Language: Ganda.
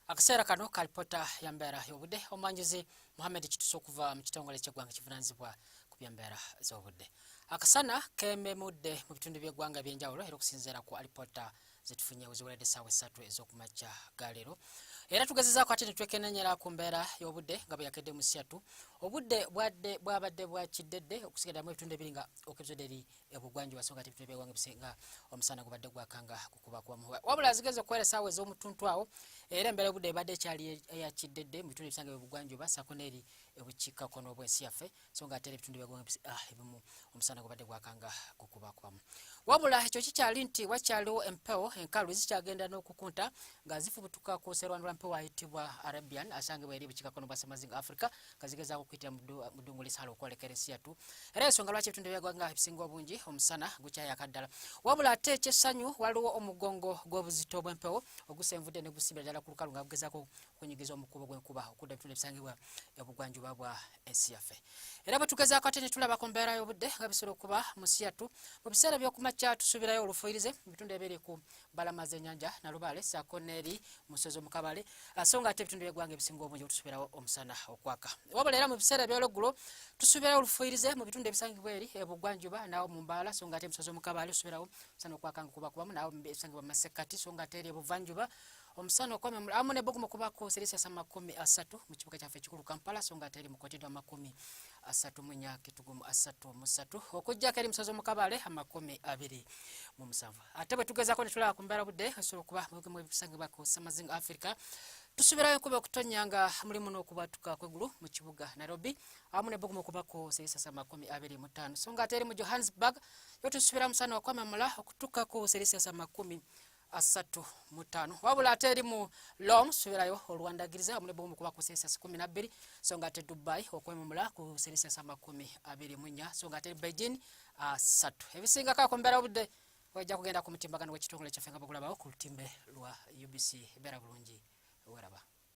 Akaseera kano kalipota ya mbeera y'obudde omwanjuzi Mohamed Kituso okuva mu kitongole ky'eggwanga kivunaanyizibwa ku by'embeera z'obudde. Akasana keememudde mu bitundu by'eggwanga eby'enjawulo era okusinziira ku alipoota zetufunye ziweredde essaawa 3 ez'okumakya ga leero. Era tugezezaako ate ne twekennenyera ku mbeera y'obudde nga bwe yakedde mu Siyatu. Obudde bwabadde bwa kiddedde okusigaddamu ebitundu ebiri nga okebizodde eri ebugwanjuba so nga ate ebitundu by'eggwanga ebisinga omusana gubadde gwakanga kukuba kwamu. Wabula zigeze okuwera essaawa ez'omutuntu awo era embeera y'obudde ebadde ekyali eya kiddedde mu bitundu ebisanga ebugwanjuba ssaako n'eri ebukiikakkono bw'ensi yaffe so nga ate ebitundu by'eggwanga ebimu omusana gubadde gwakanga kukuba kwamu. Wabula ekyo kikyali nti wakyaliwo empewo enkalu zikyagenda n'okukunta nga zifubutuka ku sserwandu lw'empewo ayitibwa Arabian asangibwa eri ebukiikakkono bwa Ssemazinga Africa nga zigezaako okuyitira mu ddungu lisaala okwolekera ensi yattu. Era ensonga lwaki ebitundu by'eggwanga ebisinga obungi omusana gukyayaka ddala. Wabula ate ekyessanyu waliwo omugongo gw'obuzito bw'empewo ogusenvudde ne gusibira ddala ku lukalu nga gugezaako okunyigiza omukubo gw'enkuba okudda ebitundu ebisangibwa ebugwanjuba bwa ensi yaffe. Era bwe tugezaako ate ne tulaba ku mbeera y'obudde nga bisobola okuba mu Siyatu mu biseera by'okumakya tusuubirayo olufuyirize mu bitundu ebiri ku mbalama z'ennyanja Nalubaale ssaako n'eri mu Musozo mu Kabale so nga ate ebitundu by'eggwanga ebisinga obungi tusuubirawo omusana okwaka. Wabula era mu biseera by'olweggulo tusuubirayo olufuyirize mu bitundu ebisangibwa eri ebugwanjuba naawo mu Mbaala so nga ate Musozo mu Kabale tusuubirawo omusana okwaka nga kubakubamu naawo ebisangibwa mu Masekkati so nga ate eri ebuvanjuba omusana okwamemula amu ne Buguma kubako Celsius 30 mu kibuga kyaffe ekikulu Kampala so nga ate eri mu Kotido 34 Kitugumu 33 okujjako eri Musozo mu Kabale 27. Ate bwe tugezaako ne tulaba ku mbeera budde esobola okuba mu bimu ebisangibwa ku Ssemazinga Africa tusubirayo enkuba okutonnya nga mulimu n'okubatuka kw'eggulu mu kibuga Nairobi amu ne Buguma okubako Celsius 25 so nga ate eri mu Johannesburg yo tusubira musana okwamemula okutuuka ku Celsius 35. Wabula ate eri mu Lom subirayo olwandagiriza amu ne Buguma okuba ku Celsius 12 so nga ate Dubai okwememula ku Celsius 24 so nga ate Beijing 3. Ebisingako ku mbeera y'obudde wajja kugenda ku mutimbagano w'ekitongole kyaffe nga bwe gulabawo ku lutimbe lwa UBC. Beera bulungi weraba.